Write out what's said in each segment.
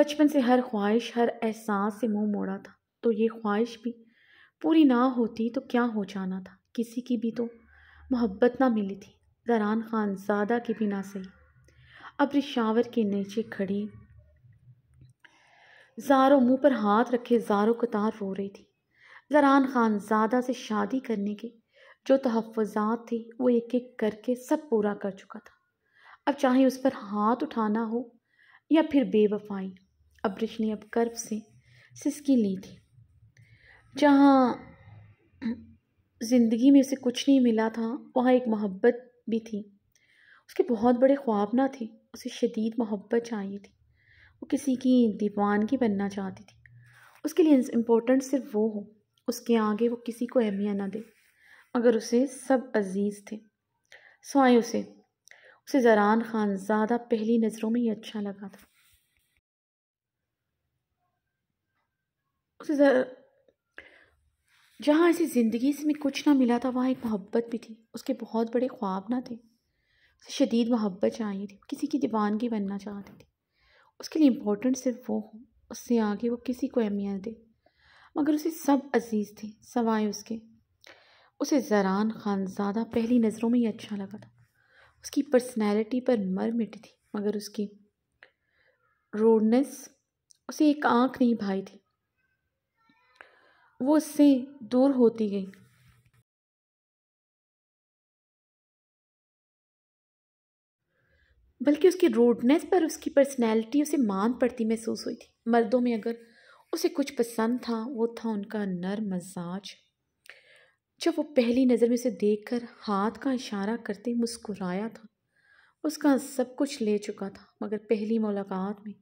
بچپن سے ہر خواہش ہر احساس سے منہ موڑا تھا، تو یہ خواہش بھی پوری نہ ہوتی تو کیا ہو جانا تھا، کسی کی بھی تو محبت نہ ملی تھی، زران خان زادہ کی بھی نہ صحیح۔ ابر شاور کے نیچے کھڑی زاروں منہ پر ہاتھ رکھے زاروں قطار رو رہی تھی۔ زران خان زادہ سے شادی کرنے کے جو تحفظات تھے وہ ایک ایک کر کے سب پورا کر چکا تھا، اب چاہے اس پر ہاتھ اٹھانا ہو یا پھر بے وفائی۔ ابرش نے اب کرب سے سسکی لی تھی۔ جہاں زندگی میں اسے کچھ نہیں ملا تھا وہاں ایک محبت بھی تھی۔ اس کے بہت بڑے خواب نہ تھے، اسے شدید محبت چاہیے تھی، وہ کسی کی دیوانگی بننا چاہتی تھی، اس کے لیے امپورٹنٹ صرف وہ ہو، اس کے آگے وہ کسی کو اہمیت نہ دے، مگر اسے سب عزیز تھے سوائے اسے زران خان زادہ پہلی نظروں میں ہی اچھا لگا تھا۔ جہاں اسے زندگی سے میں کچھ نہ ملا تھا وہاں ایک محبت بھی تھی، اس کے بہت بڑے خواب نہ تھے، اسے شدید محبت چاہیے تھی، کسی کی دیوانگی بننا چاہتی تھی، اس کے لیے امپورٹنٹ صرف وہ ہو، اس سے آگے وہ کسی کو اہمیت دے، مگر اسے سب عزیز تھے سوائے اسے زران خان زادہ پہلی نظروں میں ہی اچھا لگا تھا۔ اس کی پرسنالٹی پر مر مٹی تھی، مگر اس کی روڈنس اسے ایک آنکھ نہیں بھائی تھی، وہ اس سے دور ہوتی گئی۔ بلکہ اس کی روڈنس پر اس کی پرسنالٹی اسے مان پڑتی محسوس ہوئی تھی۔ مردوں میں اگر اسے کچھ پسند تھا وہ تھا ان کا نرم مزاج۔ جب وہ پہلی نظر میں اسے دیکھ کر ہاتھ کا اشارہ کرتے مسکرایا تھا، اس کا سب کچھ لے چکا تھا، مگر پہلی ملاقات میں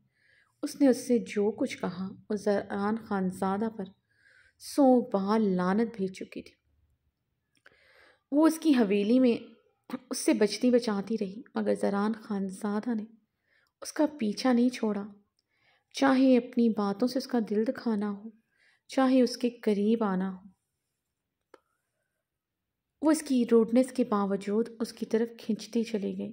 اس نے اس سے جو کچھ کہا وہ زران خان زادہ پر 100 بار لعنت بھیج چکی تھی۔ وہ اس کی حویلی میں اس سے بچتی بچاتی رہی، مگر زران خان زادہ نے اس کا پیچھا نہیں چھوڑا، چاہے اپنی باتوں سے اس کا دل دکھانا ہو، چاہے اس کے قریب آنا ہو۔ وہ اس کی روڈنس کے باوجود اس کی طرف کھنچتی چلی گئی،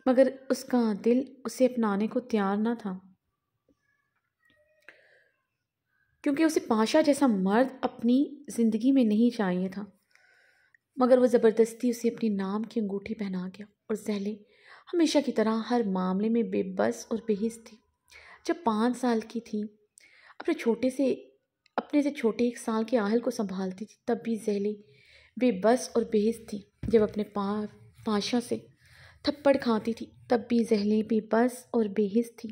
مگر اس کا دل اسے اپنانے کو تیار نہ تھا، کیونکہ اسے پاشا جیسا مرد اپنی زندگی میں نہیں چاہیے تھا، مگر وہ زبردستی اسے اپنی نام کی انگوٹھی پہنا گیا، اور زہلے ہمیشہ کی طرح ہر معاملے میں بے بس اور بے حس تھی۔ جب 5 سال کی تھی اپنے سے چھوٹے 1 سال کے آہل کو سنبھالتی تھی، تب بھی زہلے بے بس اور بے حس تھی۔ جب اپنے پاشا سے تھپڑ کھاتی تھی تب بھی زہلے بے بس اور بے حس تھی۔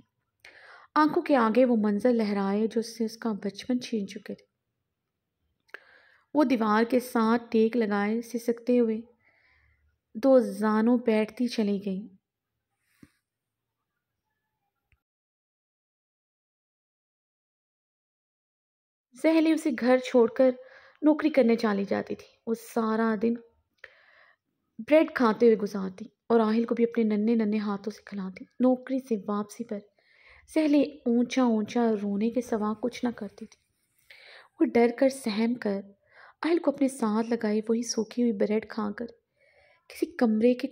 آنکھوں کے آگے وہ منظر لہرائے جو اس سے اس کا بچپن چھین چکے تھے۔ وہ دیوار کے ساتھ ٹیک لگائے سسکتے ہوئے 2 زانوں بیٹھتی چلی گئی۔ زہلے اسے گھر چھوڑ کر نوکری کرنے چلی جاتی تھی، وہ سارا دن بریڈ کھاتے ہوئے گزارتی اور آہل کو بھی اپنے ننھے ننھے ہاتھوں سے کھلاتی۔ نوکری سے واپسی پر زہلے اونچا اونچا رونے کے سوا کچھ نہ کرتی تھی، وہ ڈر کر سہم کر آہل کو اپنے ساتھ لگائے وہی سوکھی ہوئی بریڈ کھا کر کسی کمرے کے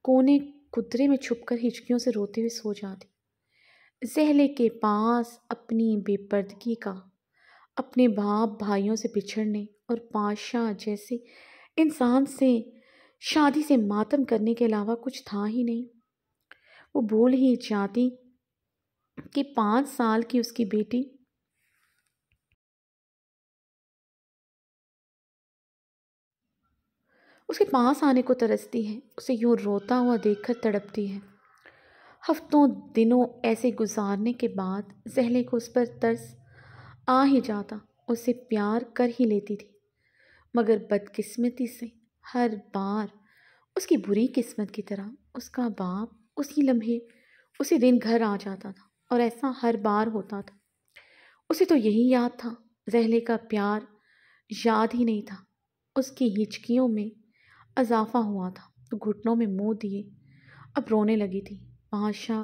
کونے کترے میں چھپ کر ہچکیوں سے روتے ہوئے سو جاتی۔ زہلے کے پاس اپنی بے پردگی کا، اپنے باپ بھائیوں سے بچھڑنے اور پاشا جیسے انسان سے شادی سے ماتم کرنے کے علاوہ کچھ تھا ہی نہیں۔ وہ بھول ہی جاتی کہ 5 سال کی اس کی بیٹی اس کے پاس آنے کو ترستی ہے، اسے یوں روتا ہوا دیکھ کر تڑپتی ہے۔ ہفتوں دنوں ایسے گزارنے کے بعد زہلے کو اس پر ترس آ ہی جاتا، اسے پیار کر ہی لیتی تھی، مگر بدقسمتی سے ہر بار اس کی بری قسمت کی طرح اس کا باپ اسی لمحے اسی دن گھر آ جاتا تھا، اور ایسا ہر بار ہوتا تھا۔ اسے تو یہی یاد تھا، زہلے کا پیار یاد ہی نہیں تھا۔ اس کی ہچکیوں میں اضافہ ہوا تھا تو گھٹنوں میں منہ دیے اب رونے لگی تھی۔ پاشا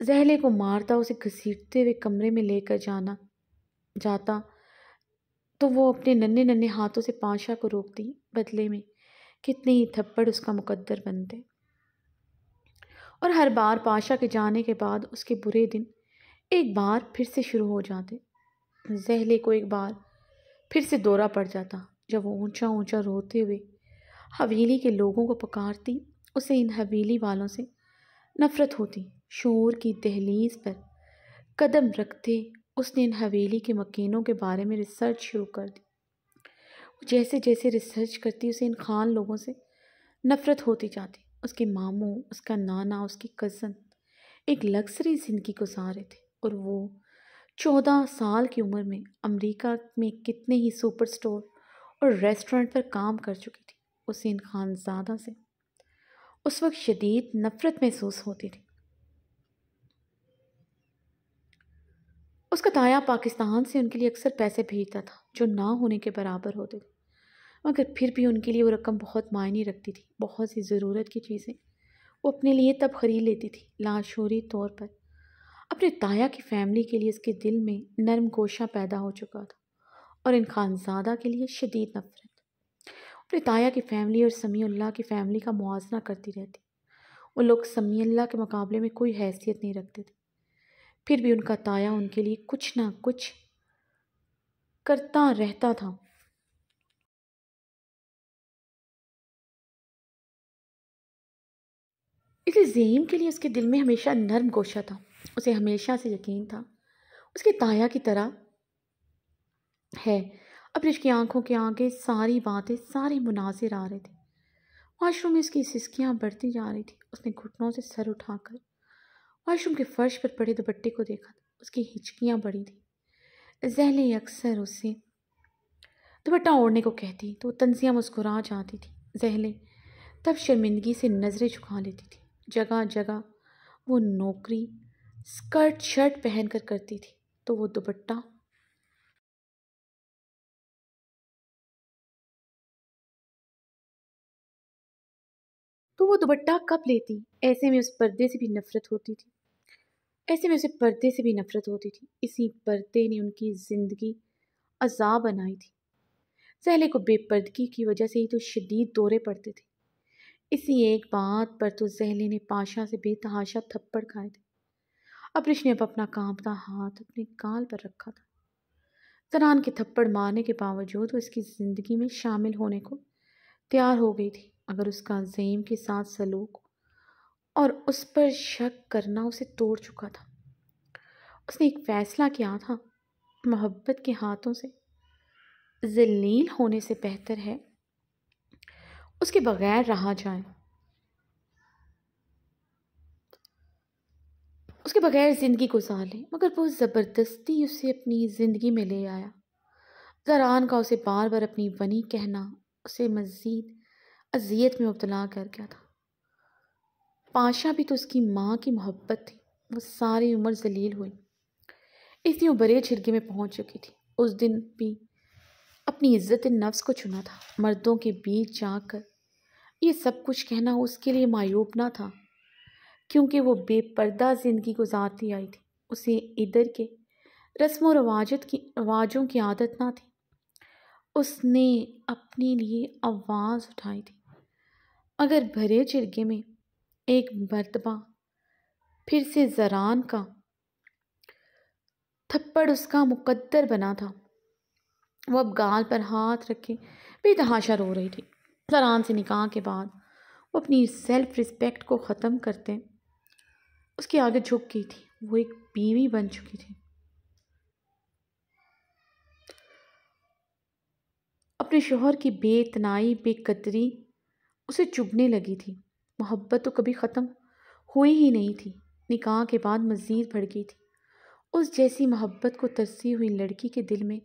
زہلے کو مارتا، اسے گھسیٹتے ہوئے کمرے میں لے کر جاتا تو وہ اپنے ننھے ننھے ہاتھوں سے پاشا کو روکتی، بدلے میں کتنے ہی تھپڑ اس کا مقدر بنتے، اور ہر بار پاشا کے جانے کے بعد اس کے برے دن ایک بار پھر سے شروع ہو جاتے۔ زہلے کو ایک بار پھر سے دورہ پڑ جاتا جب وہ اونچا اونچا روتے ہوئے حویلی کے لوگوں کو پکارتی۔ اسے ان حویلی والوں سے نفرت ہوتی۔ شعور کی دہلیز پر قدم رکھتے اس نے ان حویلی کے مکینوں کے بارے میں ریسرچ شروع کر دی۔ جیسے جیسے ریسرچ کرتی اسے ان خان لوگوں سے نفرت ہوتی جاتی۔ اس کے ماموں، اس کا نانا، اس کی کزن ایک لگژری زندگی گزارے تھے، اور وہ 14 سال کی عمر میں امریکہ میں کتنے ہی سپر سٹور اور ریسٹورنٹ پر کام کر چکی تھی۔ اسے ان خانزادہ سے اس وقت شدید نفرت محسوس ہوتی تھی۔ اس کا تایا پاکستان سے ان کے لیے اکثر پیسے بھیجتا تھا جو نہ ہونے کے برابر ہوتے تھے، مگر پھر بھی ان کے لیے وہ رقم بہت معنی رکھتی تھی۔ بہت سی ضرورت کی چیزیں وہ اپنے لیے تب خرید لیتی تھی۔ لاشعوری طور پر اپنے تایا کی فیملی کے لیے اس کے دل میں نرم گوشہ پیدا ہو چکا تھا، اور ان خانزادہ کے لیے شدید نفرت۔ اپنے تایا کی فیملی اور سمیع اللہ کی فیملی کا موازنہ کرتی رہتی۔ وہ لوگ سمیع اللہ کے مقابلے میں کوئی حیثیت نہیں رکھتے تھے، پھر بھی ان کا تایا ان کے لیے کچھ نہ کچھ کرتا رہتا تھا۔ اس لیے زعیم کے لیے اس کے دل میں ہمیشہ نرم گوشہ تھا۔ اسے ہمیشہ سے یقین تھا اس کے تایا کی طرح ہے۔ اب رش کی آنکھوں کے آگے ساری باتیں، سارے مناظر آ رہے تھے۔ واش روم میں اس کی سسکیاں بڑھتی جا رہی تھی۔ اس نے گھٹنوں سے سر اٹھا کر واش روم کے فرش پر پڑے دوپٹے کو دیکھا۔ اس کی ہچکیاں بڑی تھیں۔ زہلے اکثر اس سے دوپٹہ اوڑھنے کو کہتی تو وہ تنزیہ مسکرا جاتی تھی۔ زہلے تب شرمندگی سے نظریں جھکا لیتی تھی۔ جگہ جگہ وہ نوکری اسکرٹ شرٹ پہن کر کرتی تھی تو وہ دوپٹہ کب لیتی؟ ایسے میں اس پردے سے بھی نفرت ہوتی تھی۔ ایسے میں اسے پردے سے بھی نفرت ہوتی تھی۔ اسی پردے نے ان کی زندگی عذاب بنائی تھی۔ زہلے کو بے پردگی کی وجہ سے ہی تو شدید دورے پڑتے تھے۔ اسی ایک بات پر تو زہلے نے پاشا سے بے تحاشا تھپڑ کھائے تھے۔ ابرش نے اب اپنا کانپتا ہاتھ اپنے گال پر رکھا تھا۔ زنان کے تھپڑ مارنے کے باوجود وہ اس کی زندگی میں شامل ہونے کو تیار ہو گئی تھی، مگر اس کا زعیم کے ساتھ سلوک اور اس پر شک کرنا اسے توڑ چکا تھا۔ اس نے ایک فیصلہ کیا تھا، محبت کے ہاتھوں سے ذلیل ہونے سے بہتر ہے اس کے بغیر رہا جائے۔ اس کے بغیر زندگی گزار لے، مگر وہ زبردستی اسے اپنی زندگی میں لے آیا۔ زران کا اسے بار بار اپنی بنی کہنا اسے مزید اذیت میں مبتلا کر گیا تھا۔ پاشا بھی تو اس کی ماں کی محبت تھی۔ وہ ساری عمر ذلیل ہوئی، اس لیے وہ بڑے جھرگے میں پہنچ چکی تھی۔ اس دن بھی اپنی عزت نفس کو چنا تھا۔ مردوں کے بیچ جا کر یہ سب کچھ کہنا اس کے لیے معیوب نہ تھا، کیونکہ وہ بے پردہ زندگی گزارتی آئی تھی۔ اسے ادھر کے رسم و رواجوں کی عادت نہ تھی۔ اس نے اپنے لیے آواز اٹھائی تھی، مگر بھرے جرگے میں ایک مرتبہ پھر سے زران کا تھپڑ اس کا مقدر بنا تھا۔ وہ اب گال پر ہاتھ رکھے بے تحاشا رو رہی تھی۔ زران سے نکاح کے بعد وہ اپنی سیلف ریسپیکٹ کو ختم کرتے اس کے آگے جھک گئی تھی۔ وہ ایک بیوی بن چکی تھی۔ اپنے شوہر کی بے اتنائی، بے قدری اسے چبھنے لگی تھی۔ محبت تو کبھی ختم ہوئی ہی نہیں تھی، نکاح کے بعد مزید بڑھ گئی تھی۔ اس جیسی محبت کو ترسی ہوئی لڑکی کے دل میں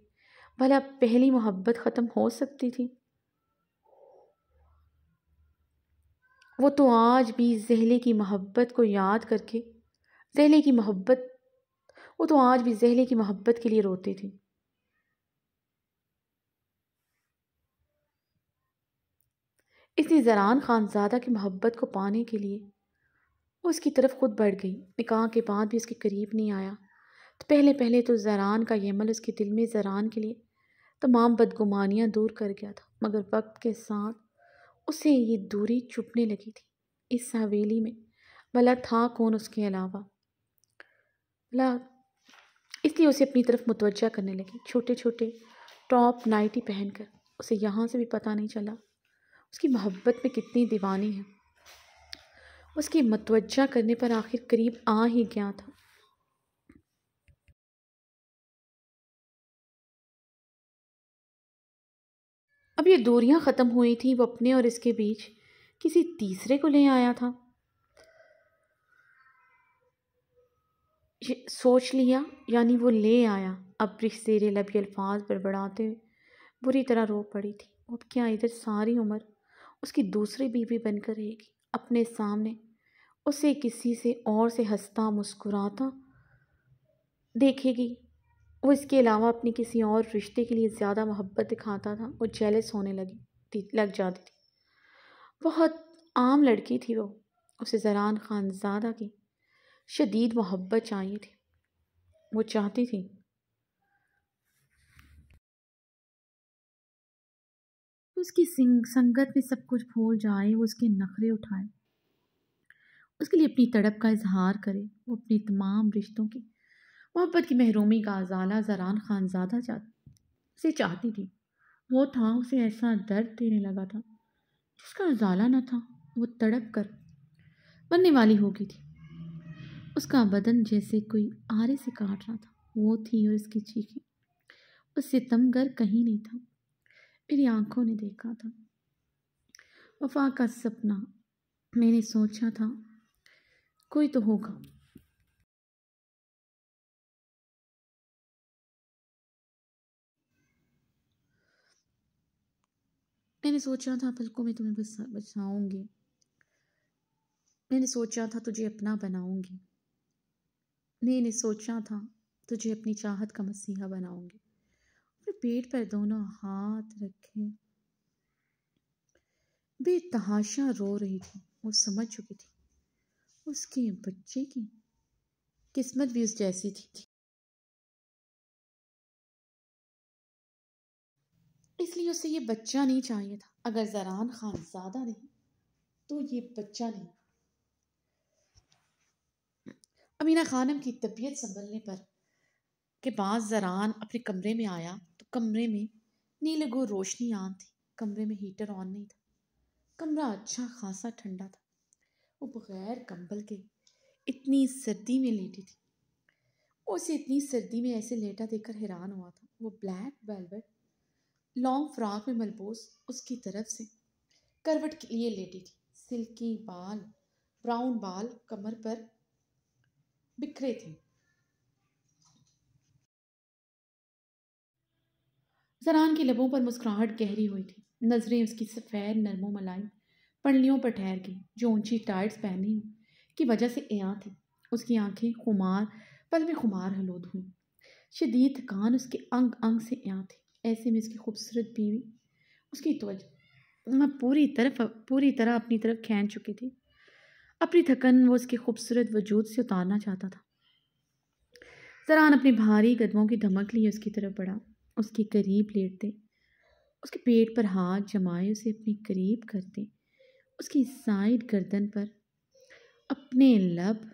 بھلا پہلی محبت ختم ہو سکتی تھی؟ وہ تو آج بھی زہلے کی محبت کو یاد کر کے زہلے کی محبت کے لیے روتی تھی۔ اس لیے زران خانزادہ کی محبت کو پانے کے لیے وہ اس کی طرف خود بڑھ گئی۔ نکاح کے بعد بھی اس کے قریب نہیں آیا تو پہلے تو زران کا یہ عمل اس کے دل میں زران کے لیے تمام بدگمانیاں دور کر گیا تھا، مگر وقت کے ساتھ اسے یہ دوری چبھنے لگی تھی۔ اس حویلی میں بھلا تھا کون اس کے علاوہ؟ بھلا اس لیے اسے اپنی طرف متوجہ کرنے لگی، چھوٹے چھوٹے ٹاپ نائٹی پہن کر۔ اسے یہاں سے بھی پتہ نہیں چلا اس کی محبت میں کتنی دیوانی ہے۔ اس کی متوجہ کرنے پر آخر قریب آ ہی گیا تھا۔ اب یہ دوریاں ختم ہوئی تھیں، وہ اپنے اور اس کے بیچ کسی تیسرے کو لے آیا تھا۔ سوچ لیا، یعنی وہ لے آیا۔ ابرش زیر لب یہ الفاظ بڑبڑاتے ہوئے بری طرح رو پڑی تھی۔ اب کیا ادھر ساری عمر اس کی دوسری بیوی بن کر رہے گی، اپنے سامنے اسے کسی سے اور سے ہنستا مسکراتا دیکھے گی۔ وہ اس کے علاوہ اپنی کسی اور رشتے کے لیے زیادہ محبت دکھاتا تھا۔ وہ جیلس ہونے لگ جاتی تھی۔ بہت عام لڑکی تھی وہ، اسے زران خانزادہ کی شدید محبت چاہیے تھی۔ وہ چاہتی تھی اس کی سنگت میں سب کچھ بھول جائے، وہ اس کے نخرے اٹھائے، اس کے لیے اپنی تڑپ کا اظہار کرے۔ وہ اپنے تمام رشتوں کی محبت کی محرومی کا ازالہ زران خانزادہ سے چاہتی تھی۔ وہ تھا اسے ایسا درد دینے لگا تھا جس کا ازالہ نہ تھا۔ وہ تڑپ کر بننے والی ہو گئی تھی۔ اس کا بدن جیسے کوئی آرے سے کاٹ رہا تھا۔ وہ تھی اور اس کی چیخیں، اس ستمگر کہیں نہیں تھا۔ میری آنکھوں نے دیکھا تھا وفا کا سپنا، میں نے سوچا تھا کوئی تو ہوگا۔ میں نے سوچا تھا پلکوں میں تمہیں بچاؤں گی، میں نے سوچا تھا تجھے اپنا بناؤں گی، میں نے سوچا تھا تجھے اپنی چاہت کا مسیحا بناؤں گی۔ اپنے پیٹ پر دونوں ہاتھ رکھے بے تحاشا رو رہی تھی۔ وہ سمجھ چکی تھی اس کے بچے کی قسمت بھی اس جیسی تھی، اس لیے اسے یہ بچہ نہیں چاہیے تھا۔ اگر زران خانزادہ نہیں تو یہ بچہ نہیں۔ امینہ خانم کی طبیعت سنبھلنے پر کے بعد زران اپنے کمرے میں آیا تو کمرے میں نیلگو روشنی آن تھی۔ کمرے میں ہیٹر آن نہیں تھا۔ کمرہ اچھا خاصا ٹھنڈا تھا۔ وہ بغیر کمبل کے اتنی سردی میں لیٹی تھی۔ وہ اسے اتنی سردی میں ایسے لیٹا دیکھ کر حیران ہوا تھا۔ وہ بلیک ویلویٹ لانگ فراک میں ملبوس اس کی طرف سے کروٹ لیے لیٹی تھی۔ سلکی بال، براؤن بال کمر پر بکھرے تھے۔ زران کے لبوں پر مسکراہٹ گہری ہوئی تھی۔ نظریں اس کی سفید نرم و ملائم پنڈلیوں پر ٹھہر گئی جو اونچی ٹائٹس پہنی ہوں کی وجہ سے عیاں تھی۔ اس کی آنکھیں پل میں خمار حلود ہوئی۔ شدید تھکان اس کے انگ انگ سے عیاں تھی۔ ایسے میں اس کی خوبصورت بیوی اس کی توجہ پوری طرح اپنی طرف کھینچ چکی تھی۔ اپنی تھکن وہ اس کے خوبصورت وجود سے اتارنا چاہتا تھا۔ زران اپنے بھاری قدموں کی دھمک لیے اس کی طرف بڑھا، اس کے قریب لیٹتے، اس کے پیٹ پر ہاتھ جمائے اسے اپنے قریب کرتے، اس کی سائیڈ گردن پر اپنے لب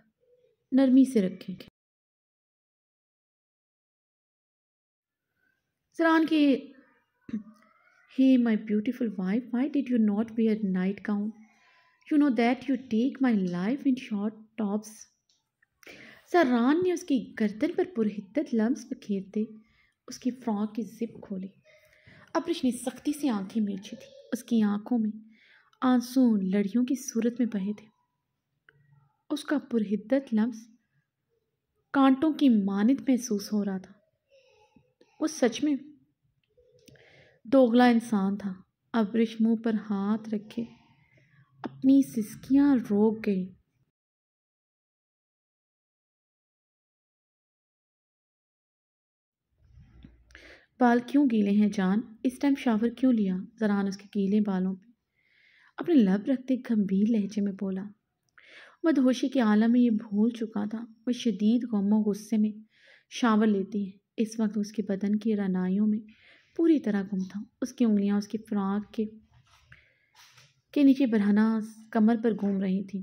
نرمی سے رکھے۔ زران کے Hey my beautiful wife, why did you not wear nightgown? You know that you take my life in short tops. زران نے اس کی گردن پر پرحدت لمس بکھیرتے اس کی فراک کی زپ کھولی۔ ابرش نے سختی سے آنکھیں میچھی تھی۔ اس کی آنکھوں میں آنسو لڑیوں کی صورت میں بہے تھے۔ اس کا پرحدت لمس کانٹوں کی مانند محسوس ہو رہا تھا۔ وہ سچ میں دوغلا انسان تھا۔ ابرش منہ پر ہاتھ رکھے اپنی سسکیاں روک گئی۔ بال کیوں گیلے ہیں جان؟ اس ٹائم شاور کیوں لیا؟ زران اس کے گیلے بالوں پہ اپنے لب رکھتے گمبھیر لہجے میں بولا۔ مدہوشی کے عالم میں یہ بھول چکا تھا۔ وہ شدید غم و غصے میں شاور لیتی ہے۔ اس وقت اس کے بدن کی رعنائیوں میں پوری طرح گم تھا۔ اس کی انگلیاں اس کی فراک کے نیچے برہنہ کمر پر گھوم رہی تھیں۔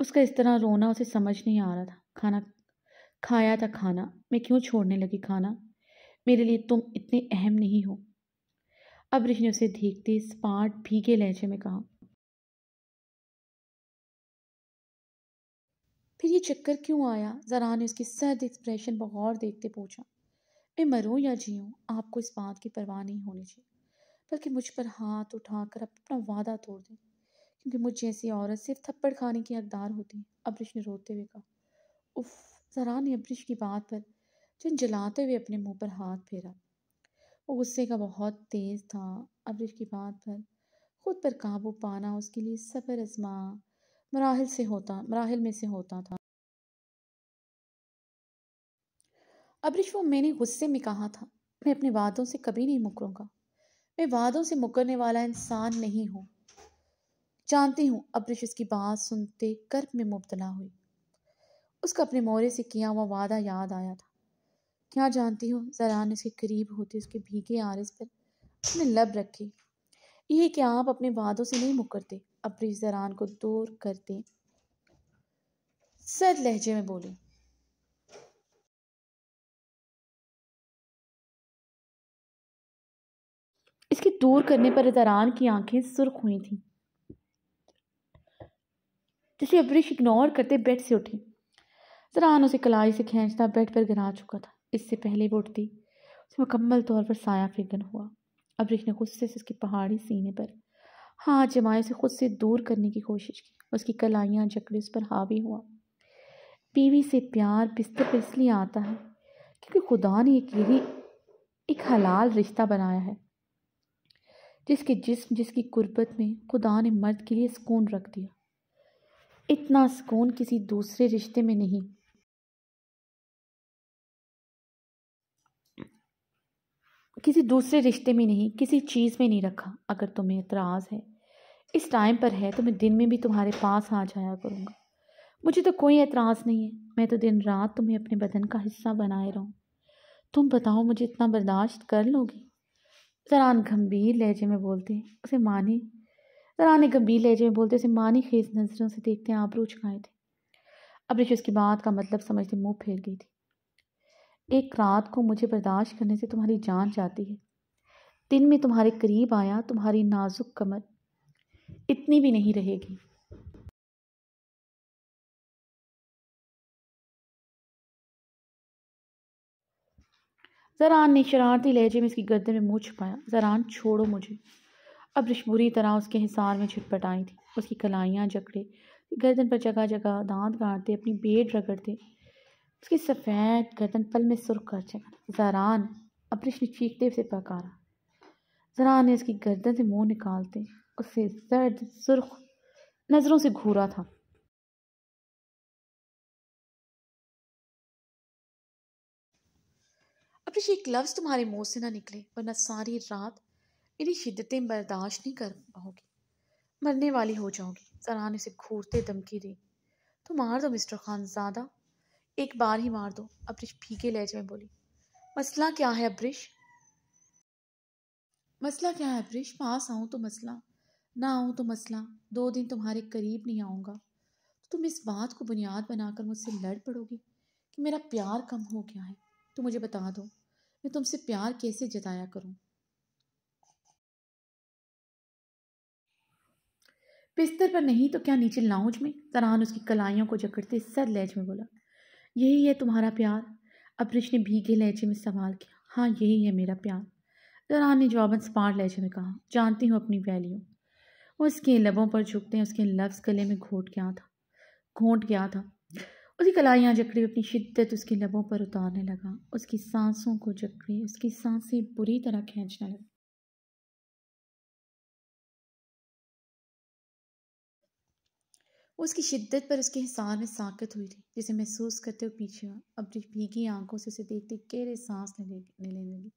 اس کا اس طرح رونا اسے سمجھ نہیں آ رہا تھا۔ کھانا کھایا تھا کھانا، میں کیوں چھوڑنے لگی کھانا؟ میرے لیے تم اتنے اہم نہیں ہو۔ ابرش نے اسے دیکھتے سپاٹ بھیگے لہجے میں کہا۔ پھر یہ چکر کیوں آیا؟ ذرا نے اس کی سرد ایکسپریشن پر غور دیکھتے پوچھا۔ میں مروں یا جیوں، آپ کو اس بات کی پرواہ نہیں ہونی چاہیے، بلکہ مجھ پر ہاتھ اٹھا کر اپنا وعدہ توڑ دیں، کیونکہ مجھ جیسی عورت صرف تھپڑ کھانے کی حقدار ہوتی ہے۔ ابرش نے روتے ہوئے کہا۔ اف! ذرا نے ابرش کی بات پر جلاتے ہوئے اپنے منہ پر ہاتھ پھیرا۔ وہ غصے کا بہت تیز تھا۔ ابرش کی بات پر خود پر قابو پانا اس کے لیے صبر آزما مراحل میں سے ہوتا تھا۔ ابرش، وہ میں نے غصے میں کہا تھا، میں اپنے وعدوں سے کبھی نہیں مکروں گا۔ میں وعدوں سے مکرنے والا انسان نہیں ہوں۔ جانتی ہوں۔ ابرش اس کی بات سنتے کرب میں مبتلا ہوئی۔ اس کا اپنے مورے سے کیا ہوا وعدہ یاد آیا تھا۔ کیا جانتی ہوں؟ ذرا نے اس کے قریب ہوتے اس کے بھیگے عارض پر اپنے لب رکھے۔ یہ کہ آپ اپنے وعدوں سے نہیں مکرتے۔ ابرش ذران کو دور کرتے سرد لہجے میں بولے۔ اس کے دور کرنے پر ذران کی آنکھیں سرخ ہوئی تھیں، جسے ابرش اگنور کرتے بیڈ سے اٹھی۔ ذران اسے کلائی سے کھینچتا بیڈ پر گرا چکا تھا۔ اس سے پہلے وہ اٹھتی اسے مکمل طور پر سایہ فگن ہوا۔ ابرش نے غصے سے اس کی پہاڑی سینے پر ہاتھ جمائے اسے خود سے دور کرنے کی کوشش کی۔ اس کی کلائیاں جکڑے اس پر حاوی ہوا۔ بیوی سے پیار بستر پر اس لیے آتا ہے کیونکہ خدا نے ایک حلال رشتہ بنایا ہے، جس کے جسم جس کی قربت میں خدا نے مرد کے لیے سکون رکھ دیا۔ اتنا سکون کسی دوسرے رشتے میں نہیں، کسی چیز میں نہیں رکھا۔ اگر تمہیں اعتراض ہے، اس ٹائم پر ہے، تو میں دن میں بھی تمہارے پاس آ جایا کروں گا۔ مجھے تو کوئی اعتراض نہیں ہے، میں تو دن رات تمہیں اپنے بدن کا حصہ بنائے رہوں۔ تم بتاؤ، مجھے اتنا برداشت کر لو گی؟ ذرا نے گمبھیر لہجے میں بولتے اسے مانی خیز نظروں سے دیکھتے آبرو اچکائے تھے۔ ابرش اس کی بات کا مطلب سمجھتے منہ پھیر گئی تھی۔ ایک رات کو مجھے برداشت کرنے سے تمہاری جان جاتی ہے، دن میں تمہارے قریب آیا تمہاری نازک کمر اتنی بھی نہیں رہے گی۔ ذران نے شرارتی لہجے میں اس کی گردن میں منہ چھپایا۔ ذران، چھوڑو مجھے۔ ابرش بری طرح اس کے حصار میں چھٹ پٹائی تھی۔ اس کی کلائیاں جکڑے گردن پر جگہ جگہ دانت گاڑتے اپنی بیٹ رگڑتے اس کی سفید گردن پل میں سرخ کر چکا۔ ذران! ابرش نے چیختے اسے پکارا۔ ذران نے اس کی گردن سے منہ نکالتے اسے زرد سرخ نظروں سے گھورا تھا۔ ابرش، ایک لفظ تمہارے منہ سے نہ نکلے، ورنہ ساری رات میری شدتیں برداشت نہیں کر پاؤ گی، مرنے والی ہو جاؤ گی۔ ذرا نے اسے گھورتے دھمکی دی۔ تو مار دو مسٹر خانزادہ، ایک بار ہی مار دو۔ ابرش بھیگے لہجے میں بولی۔ مسئلہ کیا ہے ابرش؟ پاس آؤں تو مسئلہ، نہ آؤں تو مسئلہ۔ 2 دن تمہارے قریب نہیں آؤں گا تو تم اس بات کو بنیاد بنا کر مجھ سے لڑ پڑو گی کہ میرا پیار کم ہو گیا ہے۔ تو مجھے بتا دو، میں تم سے پیار کیسے جتایا کروں؟ بستر پر نہیں تو کیا نیچے لاؤنج میں؟ ذران اس کی کلائیوں کو جکڑتے سر لہجے میں بولا۔ یہی ہے تمہارا پیار؟ ابرش نے بھیگے لہجے میں سوال کیا۔ ہاں، یہی ہے میرا پیار، ذران نے جواباً سپاٹ لہجے میں کہا۔ جانتی ہوں اپنی ویلیو۔ وہ اس کے لبوں پر جھکتے اس کے لفظ گلے میں گھونٹ گیا تھا۔ اس کی کلائیاں جکڑے اپنی شدت اس کے لبوں پر اتارنے لگا۔ اس کی سانسوں کو جکڑے اس کی سانسیں بری طرح کھینچنے لگا۔ وہ اس کی شدت پر اس کے حصار میں ساکت ہوئی تھی، جسے محسوس کرتے ہوئے پیچھے ہوا۔ ابرش بھیگی آنکھوں سے اسے دیکھتے گہرے سانس لینے لگی۔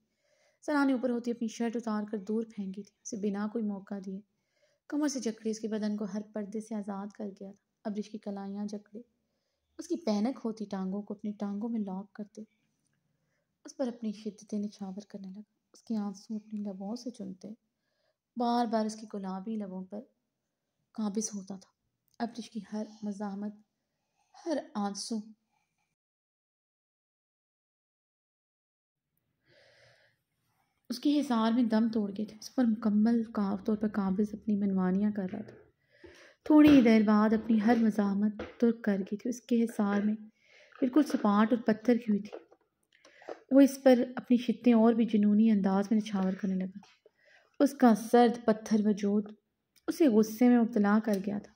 ذرا نے اوپر ہوتی اپنی شرٹ اتار کر دور پھینکی تھی، اسے بنا کوئی موقع دیے کمر سے جکڑے اس کے بدن کو ہر پردے سے آزاد کر گیا تھا۔ ابرش کی کلائیاں جکڑے اس کی بینک ہوتی ٹانگوں کو اپنی ٹانگوں میں لاک کرتے اس پر اپنی شدتیں نچھاور کرنے لگا۔ اس کے آنسو اپنی لبوں سے چنتے بار بار اس کی گلابی لبوں پر قابض ہوتا تھا۔ ابرش کی ہر مزاحمت، ہر آنسو اس کے حصار میں دم توڑ گئے تھے۔ اس پر مکمل طور پر قابض اپنی منمانیاں کر رہا تھا۔ تھوڑی ہی دیر بعد اپنی ہر مزاحمت ترک کر گئی تھی۔ اس کے حصار میں بالکل سپاٹ اور پتھر کی ہوئی تھی۔ وہ اس پر اپنی شدتیں اور بھی جنونی انداز میں نچھاور کرنے لگا۔ اس کا سرد پتھر وجود اسے غصے میں مبتلا کر گیا تھا،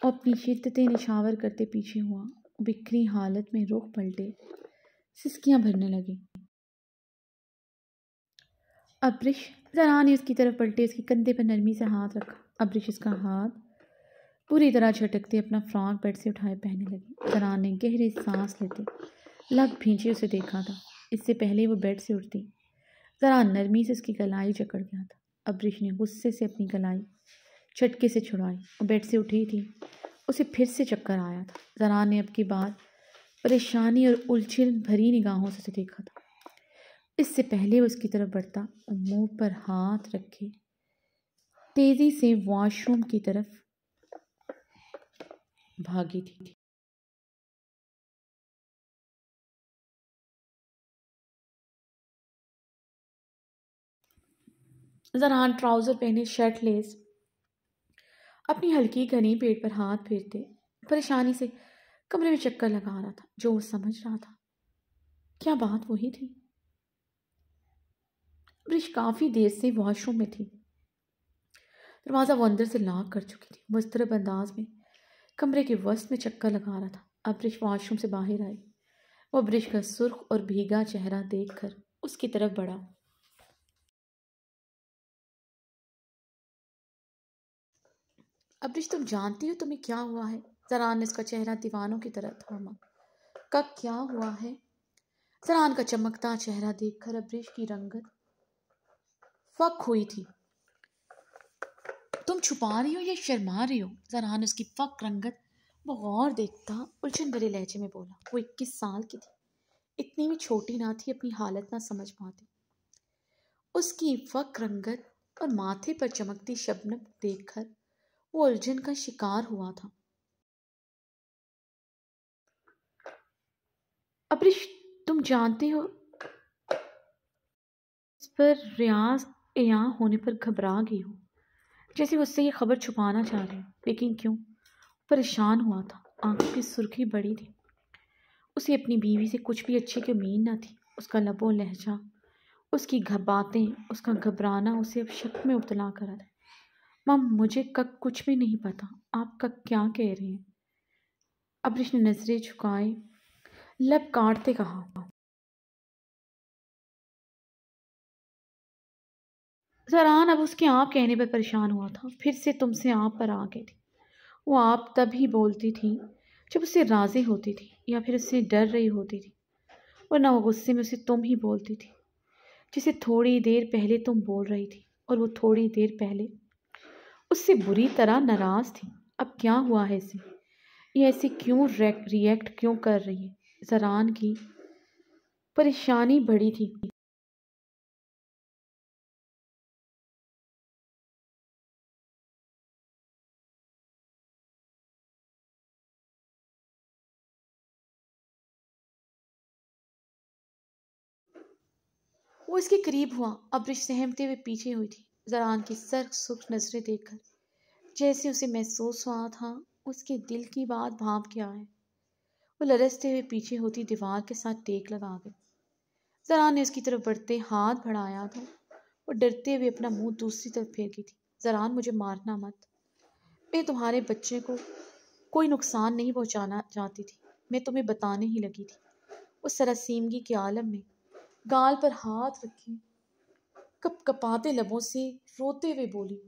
اور اپنی شدتیں نچھاور کرتے پیچھے ہوا، بکھری حالت میں رخ پلٹے، سسکیاں بھرنے لگی۔ ابرش ذرا نے اس کی طرف پلٹے، اس کے کندھے پر نرمی سے ہاتھ رکھا۔ ابرش اس کا ہاتھ پوری طرح جھٹکتے اپنا فراک بیڈ سے اٹھائے پہننے لگی۔ ذرا نے گہرے سانس لیتے لب بھینچے اسے دیکھا تھا۔ اس سے پہلے وہ بیڈ سے اٹھتی ذرا نرمی سے اس کی گلائی جکڑ گیا تھا۔ ابرش نے غصے سے اپنی گلائی جھٹکے سے چھڑائی۔ وہ بیڈ سے اٹھی تھی، اسے پھر سے چکر آیا تھا۔ ذرا نے اب کی بار پریشانی اور الجھن بھری نگاہوں سے اسے دیکھا تھا۔ اس سے پہلے وہ اس کی طرف بڑھتا اور منہ پر ہاتھ رکھے تیزی سے واش روم کی طرف بھاگی تھی۔ زران ٹراؤزر پہنے، شرٹ لیس، اپنی ہلکی گھنی پیٹ پر ہاتھ پھیرتے پریشانی سے کمرے میں چکر لگا رہا تھا۔ جو وہ سمجھ رہا تھا کیا بات وہی تھی؟ برش کافی دیر سے واش روم میں تھی۔ دروازہ وہ اندر سے لاک کر چکی تھی۔ مضطرب انداز میں کمرے کے وسط میں چکر لگا رہا تھا۔ ابرش واش روم سے باہر آئی۔ وہ ابرش کا سرخ اور بھیگا چہرہ دیکھ کر اس کی طرف بڑھا۔ ابرش تم جانتی ہو تمہیں کیا ہوا ہے؟ زران نے اس کا چہرہ دیوانوں کی طرح تھاما۔ کب کیا ہوا ہے؟ زران کا چمکتا چہرہ دیکھ کر ابرش کی رنگت فک ہوئی تھی۔ تم چھپا رہی ہو یا شرما رہی ہو؟ زران اس کی فک رنگت بغور دیکھتا الجھن بھرے لہجے میں بولا۔ وہ 21 سال کی تھی، اتنی بھی چھوٹی نہ تھی اپنی حالت نہ سمجھ پاتی۔ اس کی فک رنگت اور ماتھے پر چمکتی شبنم دیکھ کر وہ الجھن کا شکار ہوا تھا۔ ابرش تم جانتے ہو؟ اس پر ریاض عیاں ہونے پر گھبرا گئی ہو، جیسے وہ اس سے یہ خبر چھپانا چاہ رہی، لیکن کیوں؟ پریشان ہوا تھا، آنکھوں کی سرخی بڑی تھی۔ اسے اپنی بیوی سے کچھ بھی اچھے کی امید نہ تھی۔ اس کا لب و لہجہ، اس کی باتیں، اس کا گھبرانا اسے اب شک میں مبتلا کرا تھا۔ مم مجھے کچھ بھی نہیں پتا، آپ کیا کہہ رہے ہیں؟ ابرش نے نظریں جھکائے لب کاٹتے کہا۔ زران اب اس کے آپ کہنے پر پریشان ہوا تھا۔ پھر سے تم سے آپ پر آ گئی تھی۔ وہ آپ تب ہی بولتی تھی جب اسے راضی ہوتی تھی یا پھر اس سے ڈر رہی ہوتی تھی، ورنہ وہ غصے میں اسے تم ہی بولتی تھی، جسے تھوڑی دیر پہلے تم بول رہی تھی، اور وہ تھوڑی دیر پہلے اس سے بری طرح ناراض تھی۔ اب کیا ہوا ہے اسے؟ یہ ایسے کیوں ریئیکٹ کیوں کر رہی ہے؟ زران کی پریشانی بڑی تھی۔ وہ اس کے قریب ہوا۔ ابرش سہمتے ہوئے پیچھے ہوئی تھی، زران کی سرخ نظریں دیکھ کر جیسے اسے محسوس ہوا تھا اس کے دل کی بات بھانپ کے آئے۔ وہ لرزتے ہوئے پیچھے ہوتی دیوار کے ساتھ ٹیک لگا گئی۔ زران نے اس کی طرف بڑھتے ہاتھ بڑھایا تھا۔ وہ ڈرتے ہوئے اپنا منہ دوسری طرف پھیر گئی تھی۔ زران مجھے مارنا مت، میں تمہارے بچے کو کوئی نقصان نہیں پہنچانا چاہتی تھی، میں تمہیں بتانے ہی لگی تھی۔ اس سراسیمگی کے عالم میں گال پر ہاتھ رکھے کپ کپاتے لبوں سے روتے ہوئے بولی۔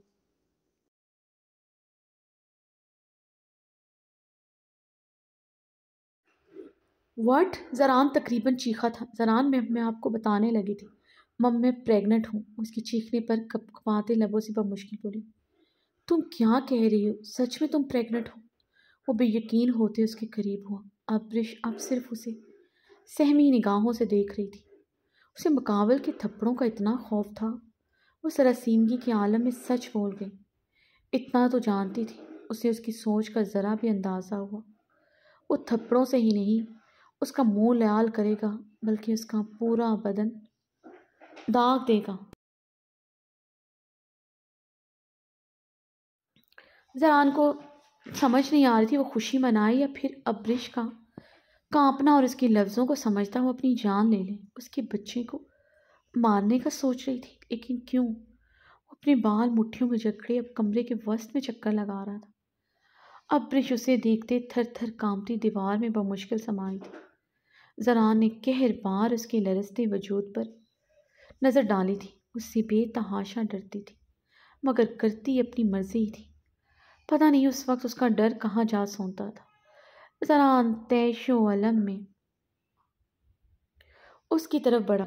واٹ؟ زران تقریباً چیخا تھا۔ زران میں آپ کو بتانے لگی تھی مم میں پریگننٹ ہوں۔ اس کی چیخنے پر کپ کپاتے لبوں سے بمشکل بولی۔ تم کیا کہہ رہی ہو؟ سچ میں تم پریگننٹ ہو؟ وہ بے یقین ہوتے اس کے قریب ہوا۔ ابرش اب صرف اسے سہمی نگاہوں سے دیکھ رہی تھی۔ اسے مقابل کے تھپڑوں کا اتنا خوف تھا۔ وہ سراسیمگی کے عالم میں سچ بول گئی۔ اتنا تو جانتی تھی، اسے اس کی سوچ کا ذرا بھی اندازہ ہوا۔ وہ تھپڑوں سے ہی نہیں اس کا منہ لال کرے گا، بلکہ اس کا پورا بدن داغ دے گا۔ زران کو سمجھ نہیں آ رہی تھی وہ خوشی منائے یا پھر ابرش کا کانپنا اور اس کے لفظوں کو سمجھتا ہوا اپنی جان لے لے۔ اس کے بچے کو مارنے کا سوچ رہی تھی، لیکن کیوں؟ وہ اپنے بال مٹھیوں میں جکڑے اب کمرے کے وسط میں چکر لگا رہا تھا۔ ابرش اسے دیکھتے تھر تھر کانپتی دیوار میں بمشکل سمائی تھی۔ زران نے قہر بار اس کے لرزتے وجود پر نظر ڈالی تھی۔ اس سے بے تحاشا ڈرتی تھی، مگر کرتی اپنی مرضی تھی۔ پتہ نہیں اس وقت اس کا ڈر کہاں جا سونتا تھا۔ زران طیش و علم میں اس کی طرف بڑھا۔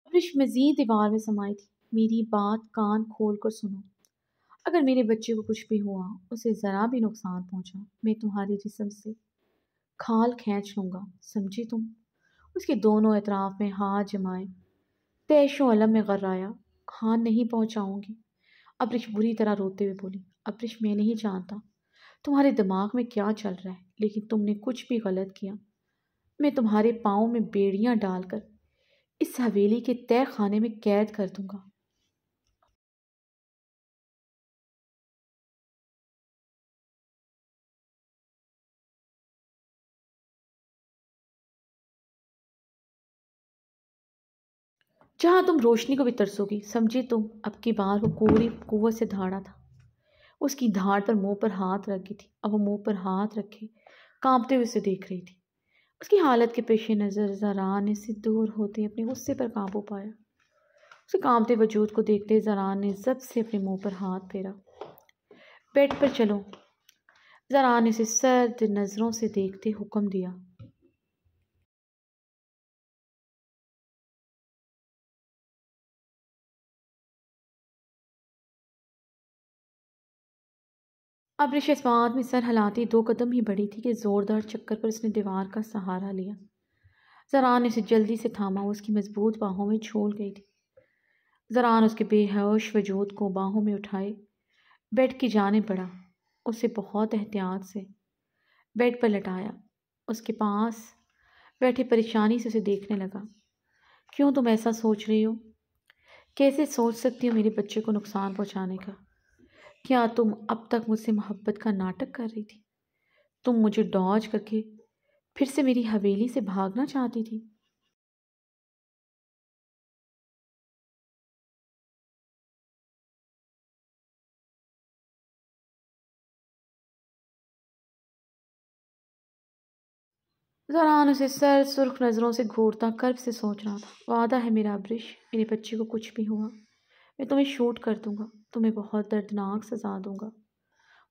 ابرش مزید دیوار میں سمائی تھی۔ میری بات کان کھول کر سنو، اگر میرے بچے کو کچھ بھی ہوا، اسے ذرا بھی نقصان پہنچا، میں تمہارے جسم سے کھال کھینچ لوں گا، سمجھی تم؟ اس کے دونوں اطراف میں ہاتھ جمائے طیش و علم میں غرایا۔ ہاں نہیں پہنچاؤں گی، ابرش بری طرح روتے ہوئے بولی۔ ابرش میں نہیں جانتا تمہارے دماغ میں کیا چل رہا ہے، لیکن تم نے کچھ بھی غلط کیا، میں تمہارے پاؤں میں بیڑیاں ڈال کر اس حویلی کے تہہ خانے میں قید کر دوں گا۔ جہاں تم روشنی کو بھی ترسو گی، سمجھی تم؟ اب کی بار وہ پوری قوت سے دھاڑا تھا۔ اس کی دھاڑ پر منہ پر ہاتھ رکھ گئی تھی۔ اب وہ منہ پر ہاتھ رکھے کانپتے ہوئے اسے دیکھ رہی تھی۔ اس کی حالت کے پیش نظر زران نے سے دور ہوتے اپنے غصے پر قابو پایا۔ اسے کانپتے وجود کو دیکھتے زران نے ضبط سے اپنے منہ پر ہاتھ پھیرا۔ بیڈ پر چلو، زران نے اسے سرد نظروں سے دیکھتے حکم دیا۔ ابرش اس بات میں سر ہلاتی 2 قدم ہی بڑھی تھی کہ زوردار چکر پر اس نے دیوار کا سہارا لیا۔ زران نے اسے جلدی سے تھاما، وہ اس کی مضبوط باہوں میں جھول گئی تھی۔ زران اس کے بے ہوش وجود کو باہوں میں اٹھائے بیڈ کی جانب بڑھا، اسے بہت احتیاط سے بیڈ پر لٹایا۔ اس کے پاس بیٹھے پریشانی سے اسے دیکھنے لگا۔ کیوں تم ایسا سوچ رہی ہو؟ کیسے سوچ سکتی ہو میرے بچے کو نقصان پہنچانے کا؟ کیا تم اب تک مجھ سے محبت کا ناٹک کر رہی تھی؟ تم مجھے ڈاج کر کے پھر سے میری حویلی سے بھاگنا چاہتی تھی؟ زران اسے سر سرخ نظروں سے گھورتا کرب سے سوچ رہا تھا۔ وعدہ ہے میرا ابرش، میرے بچے کو کچھ بھی ہوا میں تمہیں شوٹ کر دوں گا، تمہیں بہت دردناک سزا دوں گا۔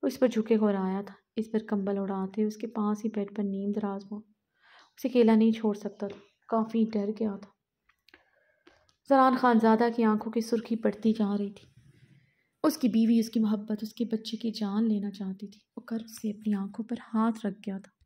وہ اس پر جھکے گھرایا تھا، اس پر کمبل اڑاتے اس کے پاس ہی بیڈ پر نیم دراز ہوا۔ اسے اکیلا نہیں چھوڑ سکتا تھا، کافی ڈر گیا تھا۔ زران خانزادہ کی آنکھوں کی سرخی پڑتی جا رہی تھی۔ اس کی بیوی، اس کی محبت، اس کے بچے کی جان لینا چاہتی تھی۔ وہ کرب سے اپنی آنکھوں پر ہاتھ رکھ گیا تھا۔